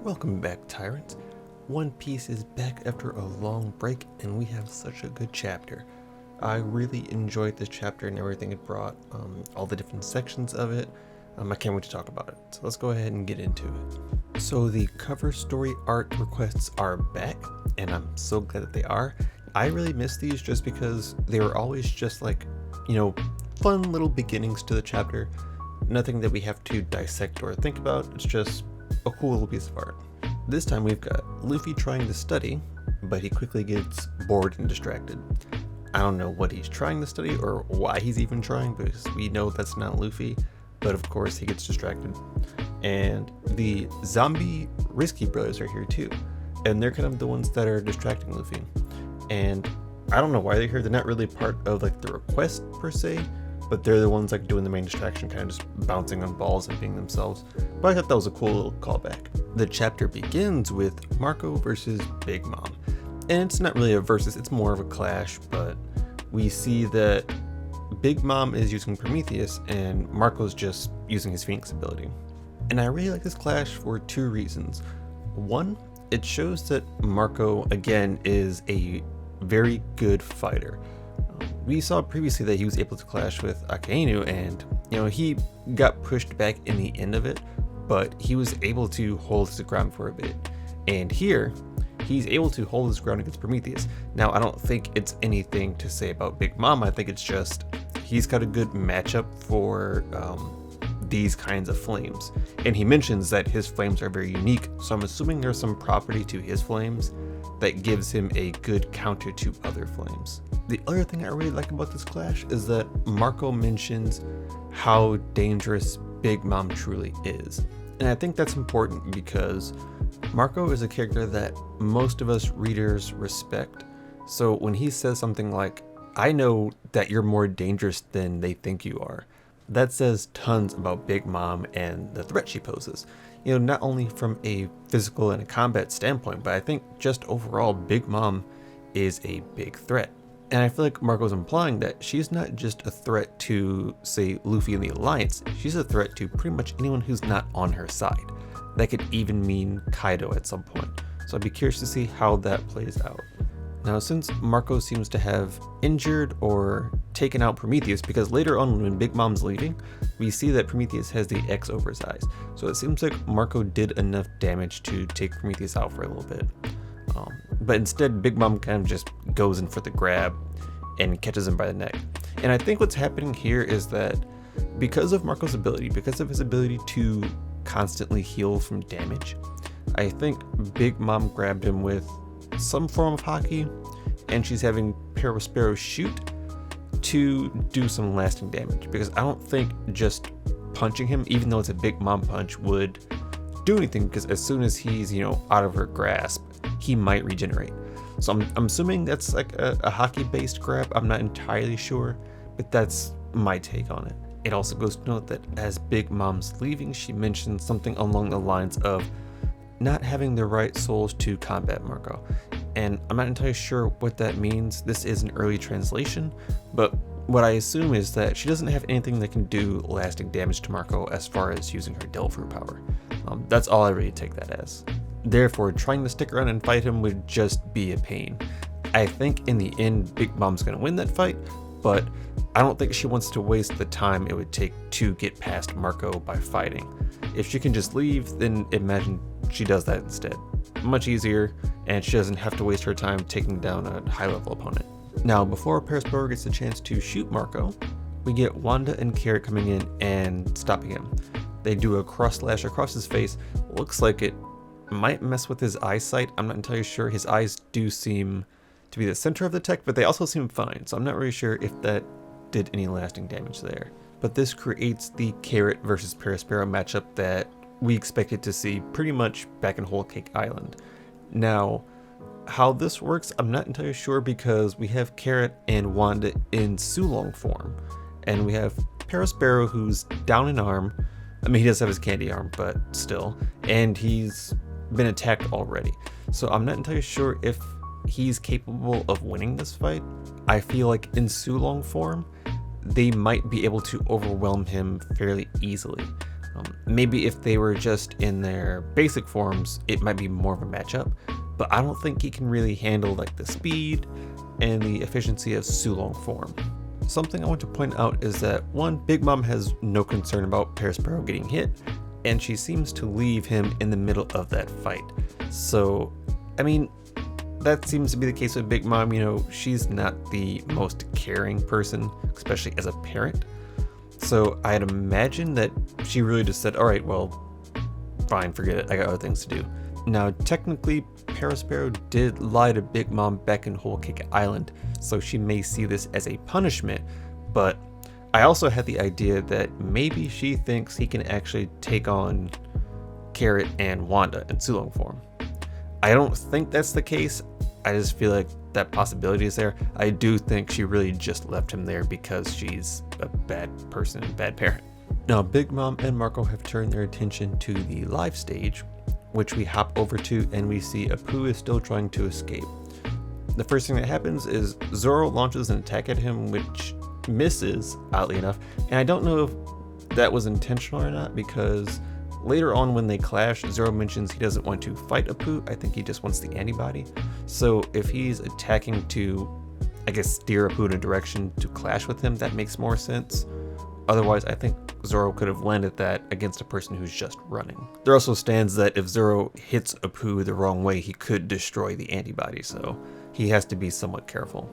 Welcome back, Tyrants. One Piece is back after a long break, and we have such a good chapter. I really enjoyed this chapter and everything it brought, all the different sections of it. I can't wait to talk about it, so let's go ahead and get into it. So the cover story art requests are back, and I'm so glad that they are. I really miss these just because they were always just like, fun little beginnings to the chapter. Nothing that we have to dissect or think about, it's just a cool little piece of art. This time we've got Luffy trying to study, but he quickly gets bored and distracted. I don't know what he's trying to study or why he's even trying, because we know that's not Luffy, but of course he gets distracted. And the zombie Risky brothers are here too, and they're kind of the ones that are distracting Luffy. And I don't know why they're here. They're not really part of like the request per se, but they're the ones like doing the main distraction, kind of just bouncing on balls and being themselves. But I thought that was a cool little callback. The chapter begins with Marco versus Big Mom. And it's not really a versus, it's more of a clash, but we see that Big Mom is using Prometheus and Marco's just using his Phoenix ability. And I really like this clash for two reasons. One, it shows that Marco, again, is a very good fighter. We saw previously that he was able to clash with Akainu, and he got pushed back in the end of it, but he was able to hold his ground for a bit. And here, he's able to hold his ground against Prometheus. Now, I don't think it's anything to say about Big Mom. I think it's just he's got a good matchup for these kinds of flames. And he mentions that his flames are very unique, so I'm assuming there's some property to his flames that gives him a good counter to other flames. The other thing I really like about this clash is that Marco mentions how dangerous Big Mom truly is. And I think that's important because Marco is a character that most of us readers respect. So when he says something like, "I know that you're more dangerous than they think you are," that says tons about Big Mom and the threat she poses. Not only from a physical and a combat standpoint, but I think just overall Big Mom is a big threat. And I feel like Marco's implying that she's not just a threat to, say, Luffy and the Alliance, she's a threat to pretty much anyone who's not on her side. That could even mean Kaido at some point. So I'd be curious to see how that plays out. Now, since Marco seems to have injured or taken out Prometheus, because later on when Big Mom's leaving, we see that Prometheus has the X over his eyes. So it seems like Marco did enough damage to take Prometheus out for a little bit. But instead, Big Mom kind of just goes in for the grab and catches him by the neck. And I think what's happening here is that because of Marco's ability, because of his ability to constantly heal from damage, I think Big Mom grabbed him with some form of hockey, and she's having Perospero shoot to do some lasting damage. Because I don't think just punching him, even though it's a Big Mom punch, would do anything, because as soon as he's out of her grasp, he might regenerate. So I'm assuming that's like a hockey based grab. I'm not entirely sure, but that's my take on it. It also goes to note that as Big Mom's leaving, she mentions something along the lines of not having the right souls to combat Marco. And I'm not entirely sure what that means. This is an early translation, but what I assume is that she doesn't have anything that can do lasting damage to Marco as far as using her Devil Fruit power. That's all I really take that as. Therefore, trying to stick around and fight him would just be a pain. I think in the end, Big Mom's going to win that fight, but I don't think she wants to waste the time it would take to get past Marco by fighting. If she can just leave, then imagine she does that instead. Much easier, and she doesn't have to waste her time taking down a high-level opponent. Now, before Perospero gets a chance to shoot Marco, we get Wanda and Carrot coming in and stopping him. They do a cross slash across his face. Looks like it might mess with his eyesight. I'm not entirely sure. His eyes do seem to be the center of the tech, but they also seem fine, so I'm not really sure if that did any lasting damage there. But this creates the Carrot versus Perospero matchup that we expected to see pretty much back in Whole Cake Island. Now, how this works, I'm not entirely sure, because we have Carrot and Wanda in Sulong form, and we have Perospero who's down an arm. I mean, he does have his candy arm, but still, and he's been attacked already. So I'm not entirely sure if he's capable of winning this fight. I feel like in Sulong form, they might be able to overwhelm him fairly easily. Maybe if they were just in their basic forms, it might be more of a matchup, but I don't think he can really handle like the speed and the efficiency of Sulong form. Something I want to point out is that one, Big Mom has no concern about Perospero getting hit, and she seems to leave him in the middle of that fight. So, I mean, that seems to be the case with Big Mom. You know, she's not the most caring person, especially as a parent. So I'd imagine that she really just said, all right, well, fine, forget it. I got other things to do. Now, technically, Perospero did lie to Big Mom back in Whole Cake Island, so she may see this as a punishment, but I also had the idea that maybe she thinks he can actually take on Carrot and Wanda in Sulong form. I don't think that's the case. I just feel like that possibility is there. I do think she really just left him there because she's a bad person, bad parent. Now, Big Mom and Marco have turned their attention to the live stage, which we hop over to, and we see Apu is still trying to escape. The first thing that happens is Zoro launches an attack at him, which misses, oddly enough, and I don't know if that was intentional or not, because later on when they clash, Zoro mentions he doesn't want to fight Apu. I think he just wants the antibody. So if he's attacking to, I guess, steer Apu in a direction to clash with him, that makes more sense. Otherwise, I think Zoro could have landed that against a person who's just running. There also stands that if Zoro hits Apu the wrong way, he could destroy the antibody, so he has to be somewhat careful.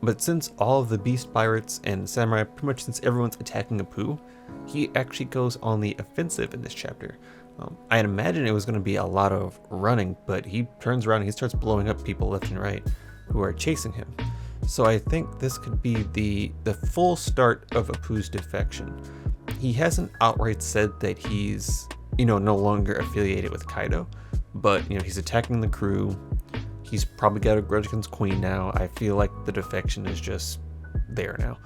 But since all of the Beast Pirates and Samurai, pretty much since everyone's attacking Apu, he actually goes on the offensive in this chapter. I had imagined it was going to be a lot of running, but he turns around and he starts blowing up people left and right who are chasing him. So I think this could be the full start of Apu's defection. He hasn't outright said that he's, no longer affiliated with Kaido, but, he's attacking the crew. He's probably got a grudge against Queen now. I feel like the defection is just there now.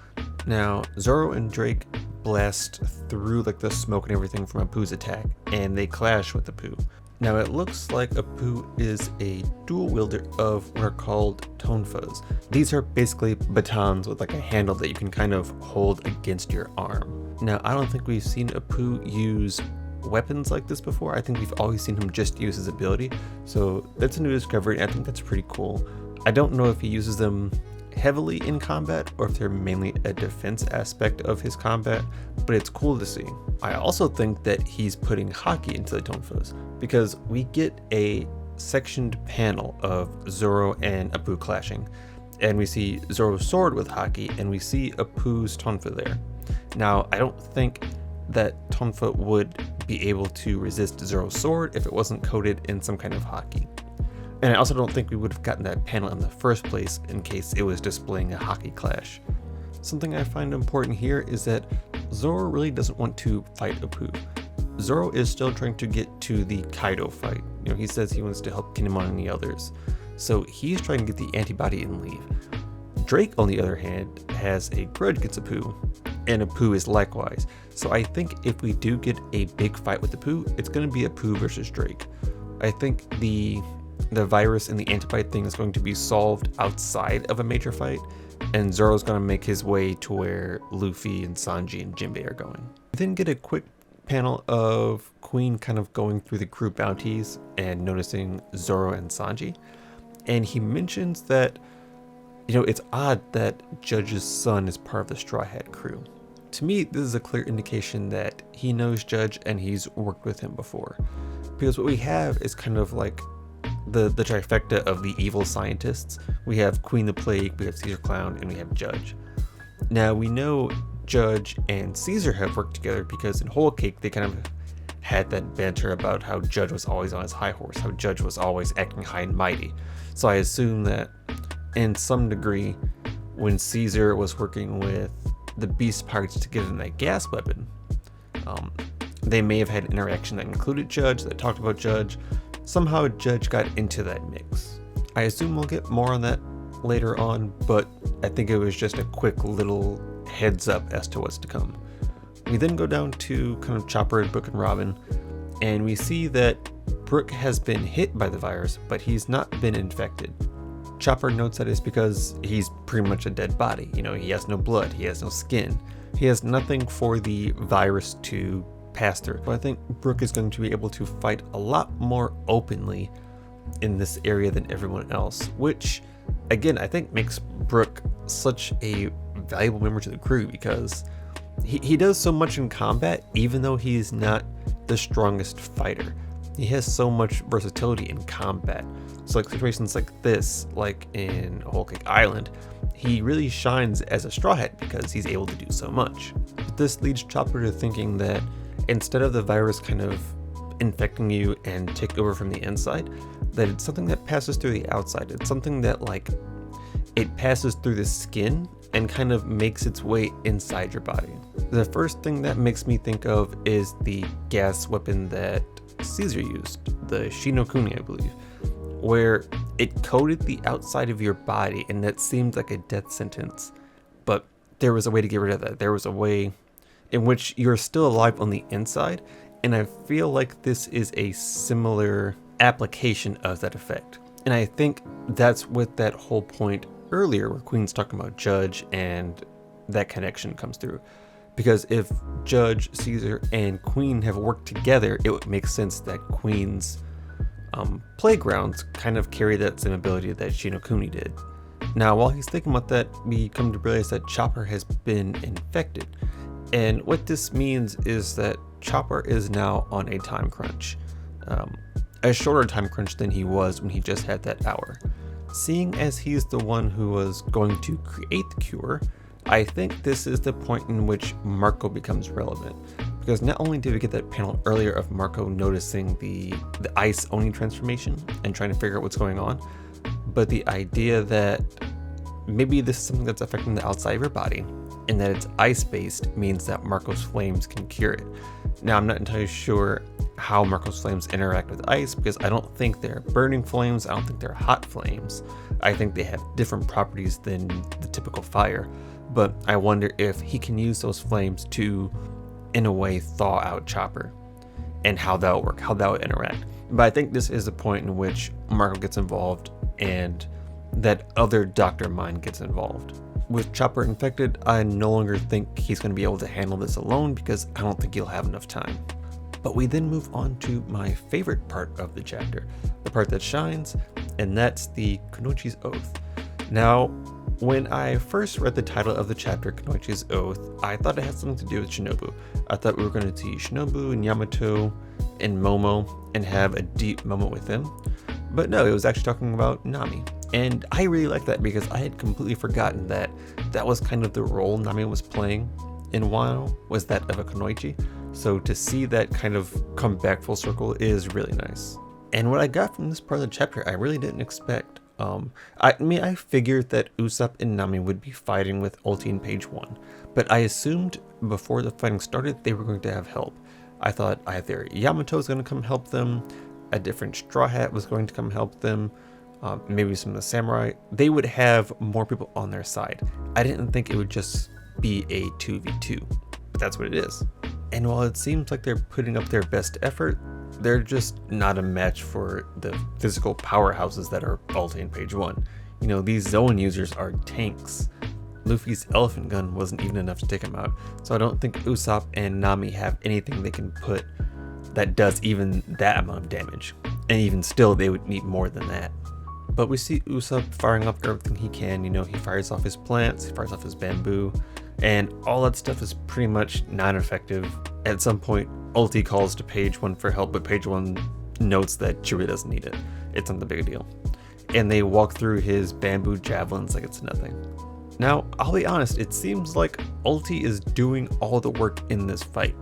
Now, Zoro and Drake blast through like the smoke and everything from Apu's attack, and they clash with Apu. Now, it looks like Apu is a dual wielder of what are called tonfas. These are basically batons with like a handle that you can kind of hold against your arm. Now, I don't think we've seen Apu use weapons like this before. I think we've always seen him just use his ability. So that's a new discovery, and I think that's pretty cool. I don't know if he uses them heavily in combat or if they're mainly a defense aspect of his combat, but it's cool to see. I also think that he's putting haki into the tonfas because we get a sectioned panel of Zoro and Apu clashing, and we see Zoro's sword with haki, and we see Apu's tonfa there. Now, I don't think that tonfa would be able to resist Zoro's sword if it wasn't coated in some kind of haki. And I also don't think we would have gotten that panel in the first place in case it was displaying a haki clash. Something I find important here is that Zoro really doesn't want to fight Apu. Zoro is still trying to get to the Kaido fight. He says he wants to help Kinemon and the others. So he's trying to get the antibody and leave. Drake, on the other hand, has a grudge against Apu, and Apu is likewise. So I think if we do get a big fight with Apu, it's going to be Apu versus Drake. I think the virus and the antibody thing is going to be solved outside of a major fight, and Zoro's going to make his way to where Luffy and Sanji and Jinbei are going. We then get a quick panel of Queen kind of going through the crew bounties and noticing Zoro and Sanji, and he mentions that it's odd that Judge's son is part of the Straw Hat crew. To me, this is a clear indication that he knows Judge and he's worked with him before, because what we have is kind of like the trifecta of the evil scientists. We have Queen the Plague, we have Caesar Clown, and we have Judge. Now, we know Judge and Caesar have worked together because in Whole Cake they kind of had that banter about how Judge was always on his high horse, how Judge was always acting high and mighty. So I assume that in some degree, when Caesar was working with the Beast Pirates to give them that gas weapon, they may have had an interaction that included Judge, that talked about Judge. Somehow Judge got into that mix. I assume we'll get more on that later on, but I think it was just a quick little heads up as to what's to come. We then go down to kind of Chopper and Brook and Robin, and we see that Brook has been hit by the virus, but he's not been infected. Chopper notes that it's because he's pretty much a dead body. He has no blood, he has no skin, he has nothing for the virus to pass through. So I think Brook is going to be able to fight a lot more openly in this area than everyone else, which again I think makes Brook such a valuable member to the crew, because he does so much in combat even though he's not the strongest fighter. He has so much versatility in combat. So like situations like this, like in Whole Cake Island, he really shines as a Straw Hat because he's able to do so much. But this leads Chopper to thinking that instead of the virus kind of infecting you and take over from the inside, that it's something that passes through the outside. It's something that like it passes through the skin and kind of makes its way inside your body. The first thing that makes me think of is the gas weapon that Caesar used, the Shinokuni, I believe, where it coated the outside of your body, and that seemed like a death sentence. But there was a way to get rid of that. There was a way in which you're still alive on the inside, and I feel like this is a similar application of that effect. And I think that's what that whole point earlier where Queen's talking about Judge and that connection comes through. Because if Judge, Caesar, and Queen have worked together, it would make sense that Queen's playgrounds kind of carry that same ability that Shinokuni did. Now, while he's thinking about that, we come to realize that Chopper has been infected. And what this means is that Chopper is now on a time crunch. A shorter time crunch than he was when he just had that hour. Seeing as he's the one who was going to create the cure, I think this is the point in which Marco becomes relevant. Because not only did we get that panel earlier of Marco noticing the ice Oni transformation and trying to figure out what's going on, but the idea that maybe this is something that's affecting the outside of your body, and that it's ice-based means that Marco's flames can cure it. Now, I'm not entirely sure how Marco's flames interact with ice, because I don't think they're burning flames, I don't think they're hot flames. I think they have different properties than the typical fire, but I wonder if he can use those flames to, in a way, thaw out Chopper, and how that'll work, how that would interact. But I think this is the point in which Marco gets involved, and that other Dr. Mind gets involved. With Chopper infected, I no longer think he's going to be able to handle this alone, because I don't think he'll have enough time. But we then move on to my favorite part of the chapter, the part that shines, and that's the Kunoichi's Oath. Now, when I first read the title of the chapter, Kunoichi's Oath, I thought it had something to do with Shinobu. I thought we were going to see Shinobu and Yamato and Momo and have a deep moment with them. But no, it was actually talking about Nami. And I really like that, because I had completely forgotten that that was kind of the role Nami was playing in Wano, was that of a Kunoichi. So to see that kind of come back full circle is really nice. And what I got from this part of the chapter, I really didn't expect. I figured that Usopp and Nami would be fighting with Ulti in page 1, but I assumed before the fighting started they were going to have help. I thought either Yamato was going to come help them, a different Straw Hat was going to come help them, maybe some of the samurai. They would have more people on their side. I didn't think it would just be a 2v2, but that's what it is. And while it seems like they're putting up their best effort, they're just not a match for the physical powerhouses that are Ulti in page 1. You know, these Zoan users are tanks. Luffy's elephant gun wasn't even enough to take him out, so I don't think Usopp and Nami have anything they can put that does even that amount of damage. And even still, they would need more than that. But we see Usopp firing off everything he can. You know, he fires off his plants, he fires off his bamboo, and all that stuff is pretty much non-effective. At some point, Ulti calls to page 1 for help, but page 1 notes that Chiri doesn't need it. It's not the big deal. And they walk through his bamboo javelins like it's nothing. Now, I'll be honest, it seems like Ulti is doing all the work in this fight.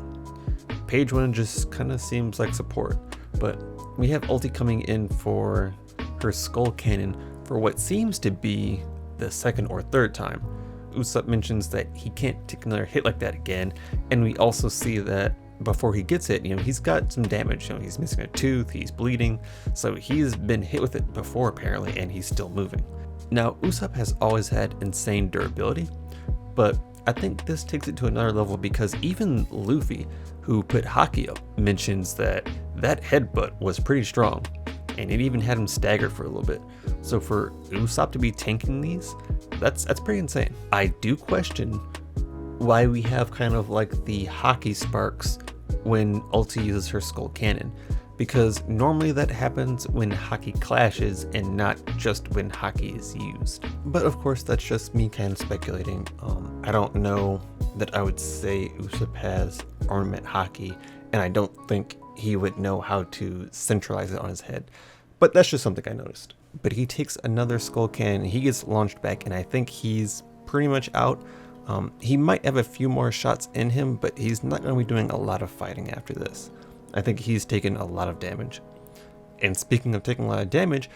Page 1 just kind of seems like support, but we have Ulti coming in for her skull cannon for what seems to be the second or third time. Usopp mentions that he can't take another hit like that again, and we also see that before he gets it, you know, he's got some damage. You know, he's missing a tooth, he's bleeding, so he's been hit with it before apparently, and he's still moving. Now, Usopp has always had insane durability, but I think this takes it to another level, because even Luffy, who put Haki up, mentions that that headbutt was pretty strong, and it even had him staggered for a little bit. So for Usopp to be tanking these, that's pretty insane. I do question why we have kind of like the Haki sparks when Ulti uses her Skull Cannon, because normally that happens when Haki clashes and not just when Haki is used. But of course, that's just me kind of speculating. I don't know that I would say Usopp has Ornament Haki, and I don't think he would know how to centralize it on his head. But that's just something I noticed. But he takes another Skull Cannon, he gets launched back, and I think he's pretty much out. He might have a few more shots in him, but he's not going to be doing a lot of fighting after this. I think he's taken a lot of damage. And speaking of taking a lot of damage,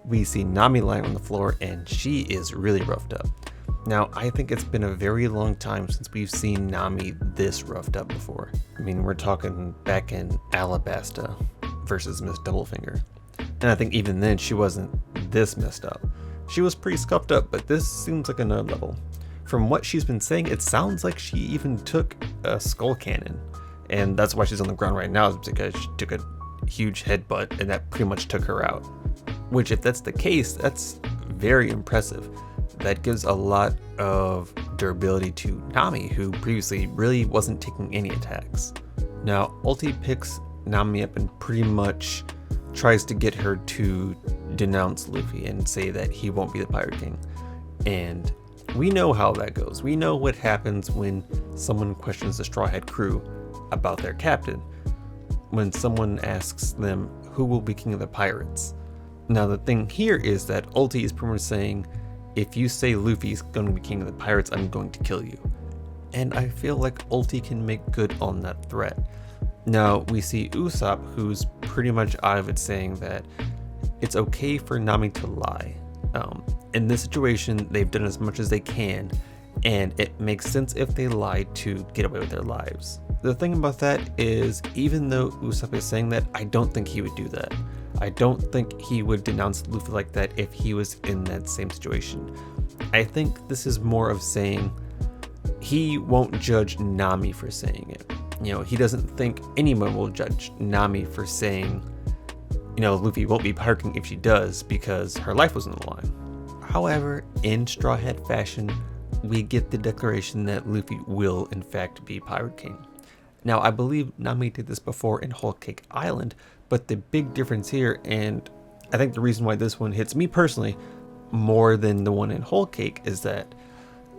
we see Nami lying on the floor, and she is really roughed up. Now, I think it's been a very long time since we've seen Nami this roughed up before. I mean, we're talking back in Alabasta versus Miss Doublefinger. And I think even then she wasn't this messed up. She was pretty scuffed up, but this seems like another level. From what she's been saying, it sounds like she even took a Skull Cannon. And that's why she's on the ground right now, is because she took a huge headbutt and that pretty much took her out. Which, if that's the case, that's very impressive. That gives a lot of durability to Nami, who previously really wasn't taking any attacks. Now, Ulti picks Nami up and pretty much tries to get her to denounce Luffy and say that he won't be the Pirate King. And we know how that goes. We know what happens when someone questions the Straw Hat crew about their captain. When someone asks them who will be king of the pirates. Now the thing here is that Ulti is pretty much saying, if you say Luffy's going to be king of the pirates, I'm going to kill you. And I feel like Ulti can make good on that threat. Now we see Usopp, who's pretty much out of it, saying that it's okay for Nami to lie. In this situation, they've done as much as they can, and it makes sense if they lie to get away with their lives. The thing about that is, even though Usopp is saying that, I don't think he would do that. I don't think he would denounce Luffy like that if he was in that same situation. I think this is more of saying he won't judge Nami for saying it. You know, he doesn't think anyone will judge Nami for saying, you know, Luffy won't be Pirate King if she does, because her life was on the line. However, in Straw Hat fashion, we get the declaration that Luffy will in fact be Pirate King. Now, I believe Nami did this before in Whole Cake Island, but the big difference here, and I think the reason why this one hits me personally more than the one in Whole Cake, is that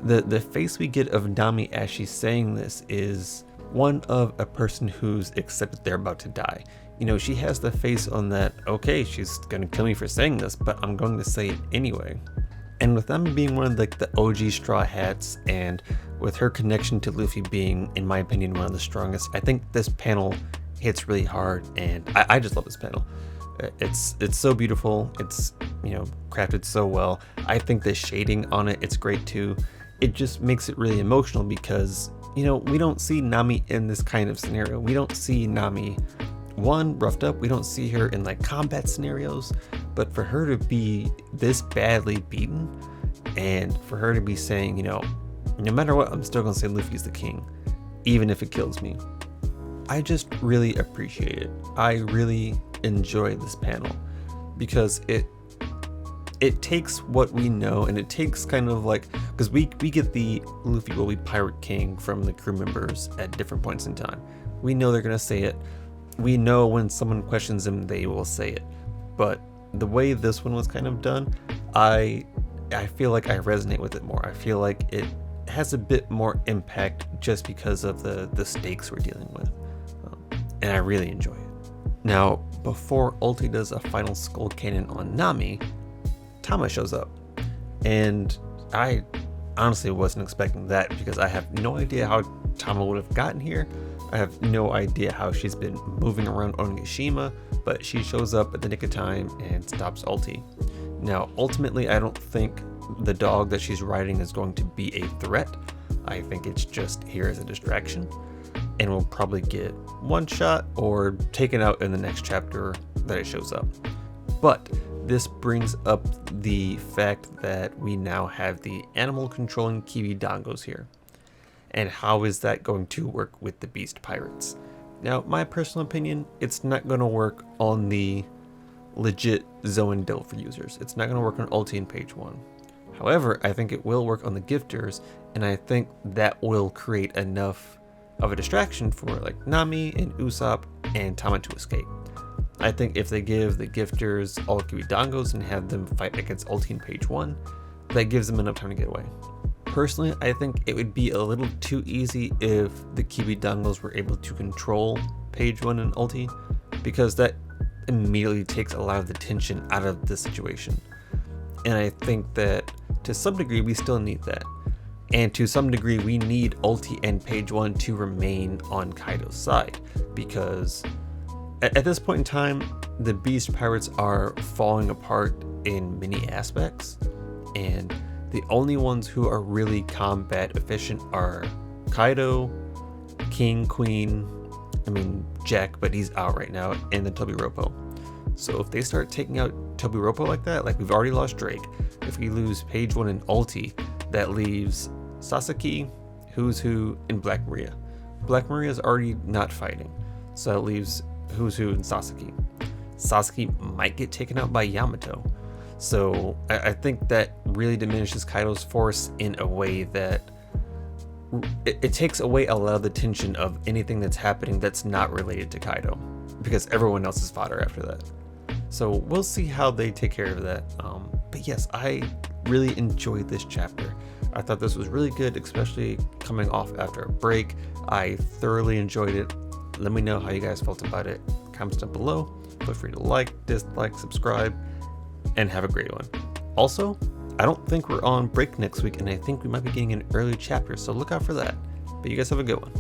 the face we get of Nami as she's saying this is one of a person who's accepted they're about to die. You know, she has the face on that, okay, she's gonna kill me for saying this, but I'm going to say it anyway. And with Nami being one of the OG Straw Hats, and with her connection to Luffy being, in my opinion, one of the strongest, I think this panel hits really hard, and I just love this panel. It's so beautiful. It's, you know, crafted so well. I think the shading on it, it's great too. It just makes it really emotional because, you know, we don't see Nami in this kind of scenario. We don't see Nami, one, roughed up. We don't see her in like combat scenarios, but for her to be this badly beaten, and for her to be saying, you know, no matter what, I'm still gonna say Luffy's the king, even if it kills me. I just really appreciate it. I really enjoy this panel because it takes what we know, and it takes kind of like, because we get the Luffy will be Pirate King from the crew members at different points in time. We know they're gonna say it. We know when someone questions them, they will say it. But the way this one was kind of done, I feel like I resonate with it more. I feel like it has a bit more impact just because of the stakes we're dealing with. And I really enjoy it. Now, before Ulti does a final Skull Cannon on Nami, Tama shows up. And I honestly wasn't expecting that because I have no idea how Tama would have gotten here. I have no idea how she's been moving around Onigashima, but she shows up at the nick of time and stops Ulti. Now, ultimately, I don't think the dog that she's riding is going to be a threat. I think it's just here as a distraction, and we'll probably get one shot or taken out in the next chapter that it shows up. But this brings up the fact that we now have the animal controlling Kibi-Dongos here. And how is that going to work with the Beast Pirates? Now, my personal opinion, it's not going to work on the legit Zoan Delver users. It's not going to work on Ulti in page 1. However, I think it will work on the gifters, and I think that will create enough of a distraction for like Nami and Usopp and Tama to escape. I think if they give the gifters all Kibidongos and have them fight against Ulti in page 1, that gives them enough time to get away. Personally, I think it would be a little too easy if the Kibidongos were able to control page 1 and Ulti, because that immediately takes a lot of the tension out of the situation. And I think that to some degree we still need that. And to some degree we need Ulti and page 1 to remain on Kaido's side, because at this point in time, the Beast Pirates are falling apart in many aspects, and the only ones who are really combat efficient are Kaido, King, Queen, Jack, but he's out right now, and then Tobiropo. So if they start taking out Tobiropo like that, like we've already lost Drake, if we lose page 1 and Ulti, that leaves Sasaki, Who's Who, and Black Maria. Black Maria is already not fighting, so that leaves Who's Who and Sasaki. Sasaki might get taken out by Yamato. So I think that really diminishes Kaido's force in a way that it takes away a lot of the tension of anything that's happening that's not related to Kaido, because everyone else is fodder after that. So we'll see how they take care of that. But yes, I really enjoyed this chapter. I thought this was really good, especially coming off after a break. I thoroughly enjoyed it. Let me know how you guys felt about it. Comments down below. Feel free to like, dislike, subscribe, and have a great one. Also, I don't think we're on break next week, and I think we might be getting an early chapter, so look out for that. But you guys have a good one.